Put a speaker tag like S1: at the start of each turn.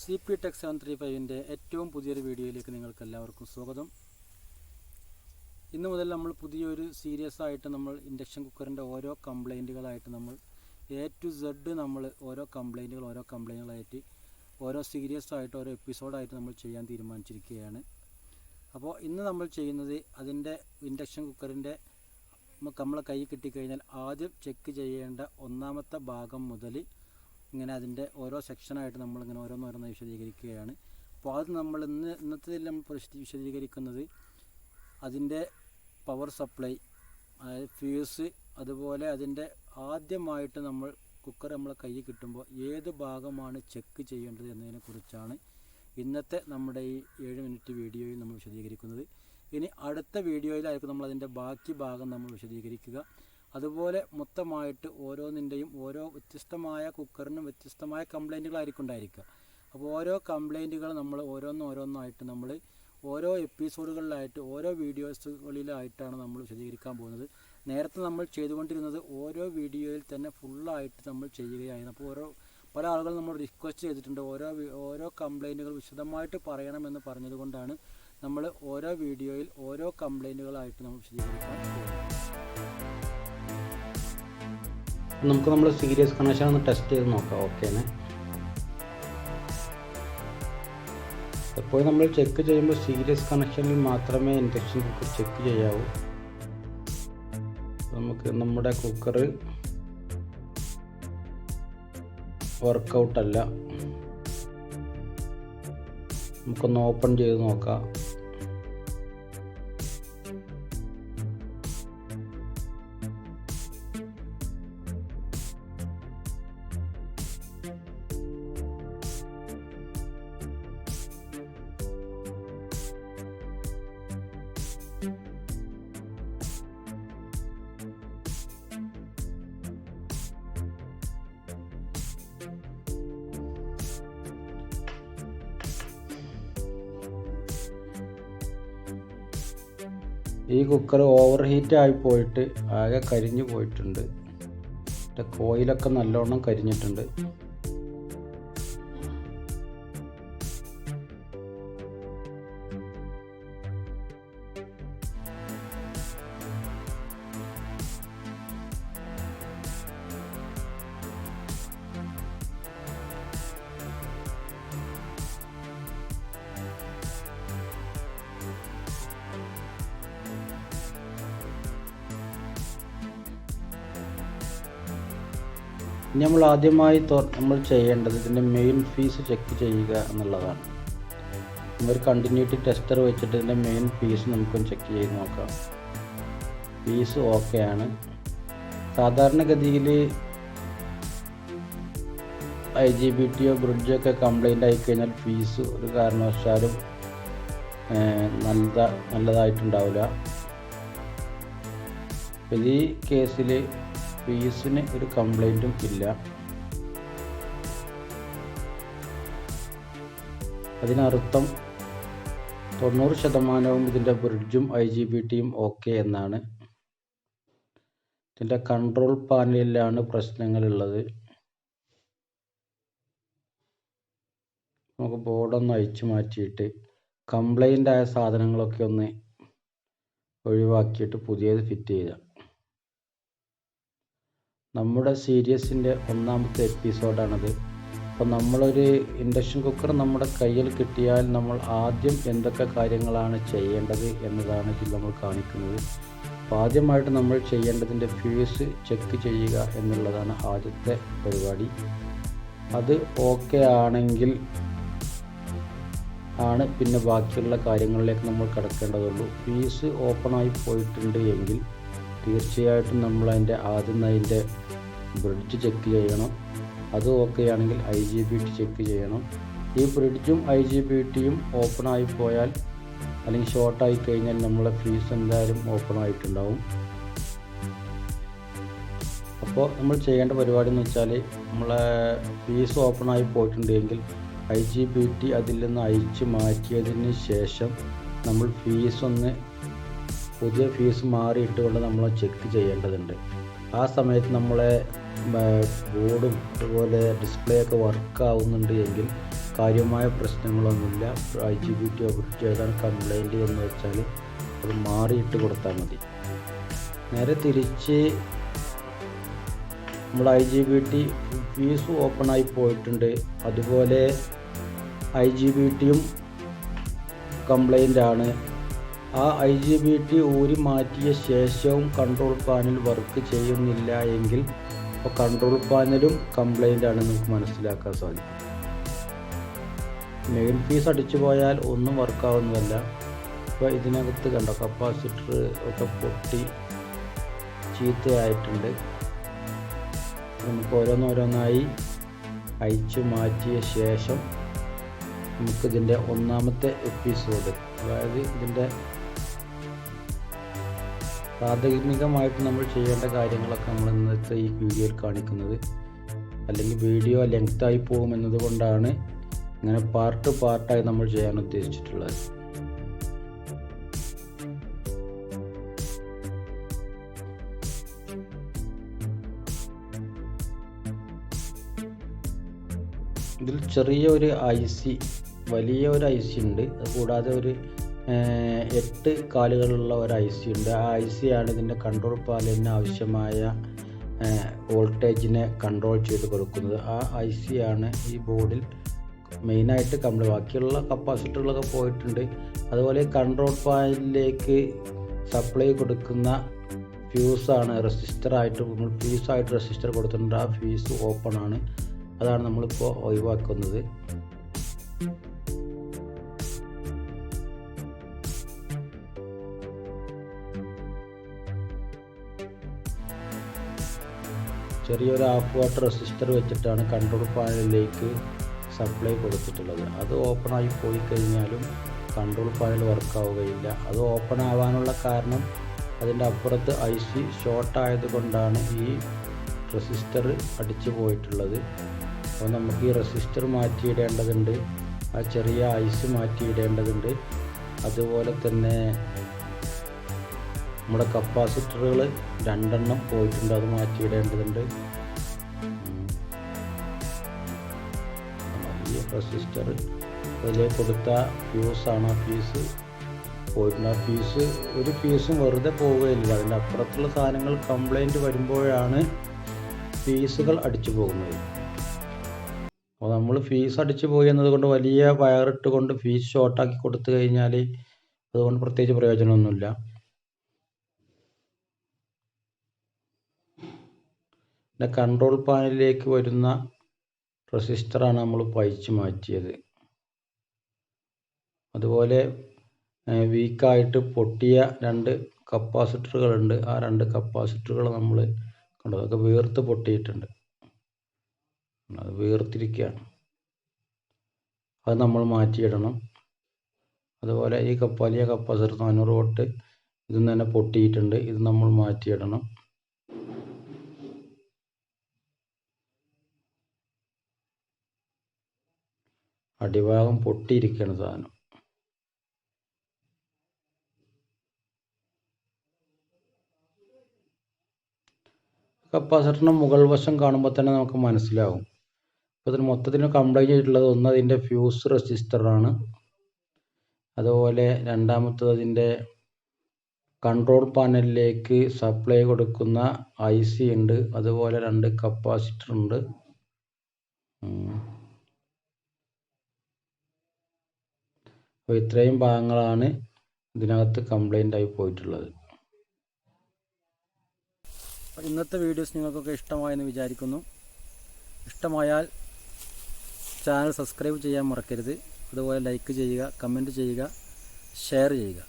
S1: CP Tech 735 ഏറ്റവും പുതിയൊരു വീഡിയോയിലേക്ക് നിങ്ങൾക്ക് എല്ലാവർക്കും സ്വാഗതം. ഇന്ന് മുതൽ നമ്മൾ പുതിയൊരു സീരീസ് ആയിട്ട് നമ്മൾ ഇൻഡക്ഷൻ കുക്കറിൻ്റെ ഓരോ കംപ്ലൈൻറ്റുകളായിട്ട് നമ്മൾ A to Z നമ്മൾ ഓരോ കംപ്ലൈൻറ്റുകളായിട്ട് ഓരോ സീരീസ് ആയിട്ട് ഓരോ എപ്പിസോഡായിട്ട് നമ്മൾ ചെയ്യാൻ തീരുമാനിച്ചിരിക്കുകയാണ്. അപ്പോൾ ഇന്ന് നമ്മൾ ചെയ്യുന്നത് അതിൻ്റെ ഇൻഡക്ഷൻ കുക്കറിൻ്റെ നമ്മളെ കൈ കിട്ടിക്കഴിഞ്ഞാൽ ആദ്യം ചെക്ക് ചെയ്യേണ്ട ഒന്നാമത്തെ ഭാഗം മുതൽ ഇങ്ങനെ അതിൻ്റെ ഓരോ സെക്ഷനായിട്ട് നമ്മളിങ്ങനെ ഓരോന്നോരോന്ന് വിശദീകരിക്കുകയാണ്. അപ്പോൾ അത് നമ്മൾ ഇന്നത്തെ നമ്മൾ വിശദീകരിക്കുന്നത് അതിൻ്റെ പവർ സപ്ലൈ, അതായത് ഫ്യൂസ്, അതുപോലെ അതിൻ്റെ ആദ്യമായിട്ട് നമ്മൾ കുക്കർ നമ്മളെ കയ്യിൽ കിട്ടുമ്പോൾ ഏത് ഭാഗമാണ് ചെക്ക് ചെയ്യേണ്ടത് എന്നതിനെക്കുറിച്ചാണ് ഇന്നത്തെ നമ്മുടെ ഈ 7 മിനിറ്റ് വീഡിയോയിൽ നമ്മൾ വിശദീകരിക്കുന്നത്. ഇനി അടുത്ത വീഡിയോയിലായിരിക്കും നമ്മൾ അതിൻ്റെ ബാക്കി ഭാഗം നമ്മൾ വിശദീകരിക്കുക. അതുപോലെ മൊത്തമായിട്ട് ഓരോന്നിൻ്റെയും ഓരോ വ്യത്യസ്തമായ കുക്കറിനും വ്യത്യസ്തമായ കംപ്ലൈൻറ്റുകളായിരിക്കും ഉണ്ടായിരിക്കുക. അപ്പോൾ ഓരോ കംപ്ലൈൻറ്റുകൾ നമ്മൾ ഓരോന്നായിട്ട് നമ്മൾ ഓരോ എപ്പിസോഡുകളിലായിട്ട് ഓരോ വീഡിയോസുകളിലായിട്ടാണ് നമ്മൾ വിശദീകരിക്കാൻ പോകുന്നത്. നേരത്തെ നമ്മൾ ചെയ്തുകൊണ്ടിരുന്നത് ഓരോ വീഡിയോയിൽ തന്നെ ഫുള്ളായിട്ട് നമ്മൾ ചെയ്യുകയായിരുന്നു. അപ്പോൾ പല ആളുകൾ നമ്മൾ റിക്വസ്റ്റ് ചെയ്തിട്ടുണ്ട് ഓരോ കംപ്ലൈൻറ്റുകൾ വിശദമായിട്ട് പറയണമെന്ന് പറഞ്ഞതുകൊണ്ടാണ് നമ്മൾ ഓരോ വീഡിയോയിൽ ഓരോ കംപ്ലൈൻറ്റുകളായിട്ട് നമ്മൾ വിശദീകരിക്കാൻ പോകുന്നത്.
S2: നമുക്ക് നമ്മൾ സീരീസ് കണക്ഷൻ ഒന്ന് ടെസ്റ്റ് ചെയ്ത് നോക്കാം. ഓക്കേനെ, എപ്പോഴും നമ്മൾ ചെക്ക് ചെയ്യുമ്പോൾ സീരീസ് കണക്ഷനിൽ മാത്രമേ ഇൻഡക്ഷൻ കുക്കർ ചെക്ക് ചെയ്യാവൂ. നമുക്ക് നമ്മുടെ കുക്കർ വർക്കൗട്ടല്ല, നമുക്കൊന്ന് ഓപ്പൺ ചെയ്ത് നോക്കാം. ഈ കുക്കർ ഓവർ ഹീറ്റ് ആയി പോയിട്ട് ആകെ കരിഞ്ഞു പോയിട്ടുണ്ട്. കോയിലൊക്കെ നല്ലോണം കരിഞ്ഞിട്ടുണ്ട്. ഇനി നമ്മൾ ആദ്യമായി നമ്മൾ ചെയ്യേണ്ടത് ഇതിൻ്റെ മെയിൻ ഫീസ് ചെക്ക് ചെയ്യുക എന്നുള്ളതാണ്. നമ്മളൊരു കണ്ടിന്യൂറ്റി ടെസ്റ്റർ വെച്ചിട്ട് ഇതിൻ്റെ മെയിൻ ഫീസ് നമുക്കൊന്ന് ചെക്ക് ചെയ്ത് നോക്കാം. ഫീസ് ഓക്കെ ആണ്. സാധാരണഗതിയിൽ IGBTയോ ബ്രിഡ്ജൊക്കെ കംപ്ലൈൻ്റ് ആയിക്കഴിഞ്ഞാൽ ഫീസ് ഒരു കാരണവശാലും നല്ലതായിട്ടുണ്ടാവില്ല. ഈ കേസിൽ ഫീസിന് ഒരു കംപ്ലൈൻറ്റും ഇല്ല. അതിനർത്ഥം 90% ഇതിൻ്റെ ബ്രിഡ്ജും IGBTയും ഓക്കെ എന്നാണ്. ഇതിൻ്റെ കൺട്രോൾ പാനലിലാണ് പ്രശ്നങ്ങളുള്ളത്. നമുക്ക് ബോർഡൊന്ന് അഴിച്ചു മാറ്റിയിട്ട് കംപ്ലൈൻ്റ് ആയ സാധനങ്ങളൊക്കെ ഒന്ന് ഒഴിവാക്കിയിട്ട് പുതിയത് ഫിറ്റ് ചെയ്യുക. നമ്മുടെ സീരീസിൻ്റെ ഒന്നാമത്തെ എപ്പിസോഡാണത്. അപ്പോൾ നമ്മളൊരു ഇൻഡക്ഷൻ കുക്കർ നമ്മുടെ കയ്യിൽ കിട്ടിയാൽ നമ്മൾ ആദ്യം എന്തൊക്കെ കാര്യങ്ങളാണ് ചെയ്യേണ്ടത് എന്നതാണ് ഇതിൽ നമ്മൾ കാണിക്കുന്നത്. അപ്പോൾ ആദ്യമായിട്ട് നമ്മൾ ചെയ്യേണ്ടതിൻ്റെ ഫ്യൂസ് ചെക്ക് ചെയ്യുക എന്നുള്ളതാണ് ആദ്യത്തെ പരിപാടി. അത് ഓക്കെ ആണെങ്കിൽ ആണ് പിന്നെ ബാക്കിയുള്ള കാര്യങ്ങളിലേക്ക് നമ്മൾ കടക്കേണ്ടതുള്ളൂ. ഫ്യൂസ് ഓപ്പണായി പോയിട്ടുണ്ട് എങ്കിൽ തീർച്ചയായിട്ടും നമ്മൾ അതിൻ്റെ ബ്രിഡ്ജ് ചെക്ക് ചെയ്യണം. അത് ഓക്കെ ആണെങ്കിൽ IGBT ചെക്ക് ചെയ്യണം. ഈ ബ്രിഡ്ജും IGBTയും ഓപ്പണായി പോയാൽ അല്ലെങ്കിൽ ഷോർട്ടായി കഴിഞ്ഞാൽ നമ്മളെ ഫ്യൂസ് എന്തായാലും ഓപ്പൺ ആയിട്ടുണ്ടാവും. അപ്പോൾ നമ്മൾ ചെയ്യേണ്ട പരിപാടി എന്ന് വെച്ചാൽ നമ്മളെ ഫ്യൂസ് ഓപ്പണായി പോയിട്ടുണ്ടെങ്കിൽ IGBT അതിൽ നിന്ന് അഴിച്ച് മാറ്റിയതിന് ശേഷം നമ്മൾ പുതിയ ഫീസ് മാറിയിട്ടുകൊണ്ട് നമ്മൾ ചെക്ക് ചെയ്യേണ്ടതുണ്ട്. ആ സമയത്ത് നമ്മളെ ബോർഡും അതുപോലെ ഡിസ്പ്ലേ ഒക്കെ വർക്ക് ആവുന്നുണ്ട് എങ്കിൽ കാര്യമായ പ്രശ്നങ്ങളൊന്നുമില്ല. IGBT ബ്രിഡ്ജ് ഏതാണ് കംപ്ലൈൻറ്റ് എന്ന് വെച്ചാൽ അത് മാറിയിട്ട് കൊടുത്താൽ മതി. നേരെ തിരിച്ച് നമ്മൾ IGBT ഫ്യൂസ് ഓപ്പണായി പോയിട്ടുണ്ട്, അതുപോലെ IGBTയും കംപ്ലൈൻ്റ് ആണ്. ആ IGBT ഊരി മാറ്റിയ ശേഷവും കൺട്രോൾ പാനൽ വർക്ക് ചെയ്യുന്നില്ല എങ്കിൽ അപ്പോൾ കൺട്രോൾ പാനലും കംപ്ലൈൻ്റ് ആണെന്ന് നമുക്ക് മനസ്സിലാക്കാൻ സാധിക്കും. മെയിൻ ഫീസ് അടിച്ചു പോയാൽ ഒന്നും വർക്കാവുന്നതല്ല. ഇപ്പോൾ ഇതിനകത്ത് കണ്ടോ കപ്പാസിറ്റർ ഒക്കെ പൊട്ടി ചീത്തയായിട്ടുണ്ട്. നമുക്ക് ഓരോന്നോരോന്നായി അയച്ചു മാറ്റിയ ശേഷം നമുക്കിതിൻ്റെ ഒന്നാമത്തെ എപ്പിസോഡ്, അതായത് ഇതിൻ്റെ പ്രാഥമികമായിട്ട് നമ്മൾ ചെയ്യേണ്ട കാര്യങ്ങളൊക്കെ നമ്മൾ ഇന്നത്തെ ഈ വീഡിയോയിൽ കാണിക്കുന്നത്. അല്ലെങ്കിൽ വീഡിയോ ലെങ്തായി പോകുമെന്നത് കൊണ്ടാണ് ഇങ്ങനെ പാർട്ടായി നമ്മൾ ചെയ്യാൻ ഉദ്ദേശിച്ചിട്ടുള്ളത്. ഇതിൽ ചെറിയ ഒരു IC, വലിയ ഒരു IC ഉണ്ട്. അതുകൂടാതെ ഒരു 8 കാലുകളുള്ള ഒരു IC ഉണ്ട്. ആ IC ആണ് ഇതിൻ്റെ കൺട്രോൾ പാനലിന് ആവശ്യമായ വോൾട്ടേജിനെ കൺട്രോൾ ചെയ്ത് കൊടുക്കുന്നത്. ആ IC ആണ് ഈ ബോർഡിൽ മെയിനായിട്ട് ബാക്കിയുള്ള കപ്പാസിറ്ററുകളൊക്കെ പോയിട്ടുണ്ട്. അതുപോലെ കൺട്രോൾ പാനലിലേക്ക് സപ്ലൈ കൊടുക്കുന്ന ഫ്യൂസാണ് റെസിസ്റ്ററായിട്ട്, നമ്മൾ ഫ്യൂസായിട്ട് റെസിസ്റ്റർ കൊടുത്തിട്ടുണ്ട്. ആ ഫ്യൂസ് ഓപ്പൺ ആണ്, അതാണ് നമ്മളിപ്പോൾ ഒഴിവാക്കുന്നത്. ചെറിയൊരു ഹാഫ് വാട്ട് റെസിസ്റ്റർ വെച്ചിട്ടാണ് കൺട്രോൾ പാനലിലേക്ക് സപ്ലൈ കൊടുത്തിട്ടുള്ളത്. അത് ഓപ്പണായി പോയി കഴിഞ്ഞാലും കൺട്രോൾ പാനൽ വർക്കാവുകയില്ല. അത് ഓപ്പൺ ആവാനുള്ള കാരണം അതിൻ്റെ അപ്പുറത്ത് IC ഷോർട്ട് ആയതുകൊണ്ടാണ് ഈ റെസിസ്റ്റർ അടിച്ചു പോയിട്ടുള്ളത്. അപ്പോൾ നമുക്ക് ഈ റെസിസ്റ്റർ മാറ്റിയിടേണ്ടതുണ്ട്, ആ ചെറിയ IC മാറ്റിയിടേണ്ടതുണ്ട്. അതുപോലെ തന്നെ നമ്മുടെ കപ്പാസിറ്ററുകൾ 2 എണ്ണം പോയിട്ടുണ്ട്, അത് മാറ്റിയിടേണ്ടതുണ്ട്. ഈ റെസിസ്റ്റർ അതിലേക്ക് കൊടുത്ത ഫ്യൂസാണ്, ആ ഫ്യൂസ് പോയിട്ടുണ്ട്. ആ ഫ്യൂസ് ഒരു ഫ്യൂസും വെറുതെ പോവുകയില്ല. അതിൻ്റെ അപ്പുറത്തുള്ള സാധനങ്ങൾ കംപ്ലൈൻറ്റ് വരുമ്പോഴാണ് ഫീസുകൾ അടിച്ചു പോകുന്നത്. അപ്പോൾ നമ്മൾ ഫീസ് അടിച്ചു പോയി എന്നതുകൊണ്ട് വലിയ വയറിട്ട് കൊണ്ട് ഫീസ് ഷോർട്ടാക്കി കൊടുത്തു കഴിഞ്ഞാൽ അതുകൊണ്ട് പ്രത്യേകിച്ച് പ്രയോജനമൊന്നുമില്ല. പിന്നെ കൺട്രോൾ പാനലിലേക്ക് വരുന്ന റെസിസ്റ്ററാണ് നമ്മൾ അയച്ചു മാറ്റിയത്. അതുപോലെ വീക്കായിട്ട് പൊട്ടിയ 2 കപ്പാസിറ്ററുകളുണ്ട്. ആ 2 കപ്പാസിറ്ററുകൾ നമ്മൾ കണ്ടോ, അതൊക്കെ വീർത്ത് പൊട്ടിയിട്ടുണ്ട്, അത് വീർത്തിരിക്കുകയാണ്, അത് നമ്മൾ മാറ്റിയിടണം. അതുപോലെ ഈ വലിയ കപ്പാസിറ്റർ 400 വോട്ട് ഇതിൽ നിന്ന് തന്നെ പൊട്ടിയിട്ടുണ്ട്, ഇത് നമ്മൾ മാറ്റിയിടണം. അടിഭാഗം പൊട്ടിയിരിക്കുകയാണ് സാധനം. കപ്പാസിറ്ററിൻ്റെ മുകൾ വശം കാണുമ്പോൾ തന്നെ നമുക്ക് മനസ്സിലാവും. അപ്പോൾ ഇതിന് മൊത്തത്തിന് കംപ്ലൈൻറ്റ് ചെയ്തിട്ടുള്ളത്, ഒന്ന് അതിൻ്റെ ഫ്യൂസ് റെസിസ്റ്ററാണ്, അതുപോലെ രണ്ടാമത്തത് അതിൻ്റെ കൺട്രോൾ പാനലിലേക്ക് സപ്ലൈ കൊടുക്കുന്ന IC ഉണ്ട്, അതുപോലെ 2 കപ്പാസിറ്റർ ഉണ്ട്. അപ്പോൾ ഇത്രയും ഭാഗങ്ങളാണ് ഇതിനകത്ത് കംപ്ലൈൻ്റ് ആയി പോയിട്ടുള്ളത്.
S1: ഇന്നത്തെ വീഡിയോസ് നിങ്ങൾക്കൊക്കെ ഇഷ്ടമായെന്ന് വിചാരിക്കുന്നു. ഇഷ്ടമായാൽ ചാനൽ സബ്സ്ക്രൈബ് ചെയ്യാൻ മറക്കരുത്. അതുപോലെ ലൈക്ക് ചെയ്യുക, കമൻറ്റ് ചെയ്യുക, ഷെയർ ചെയ്യുക.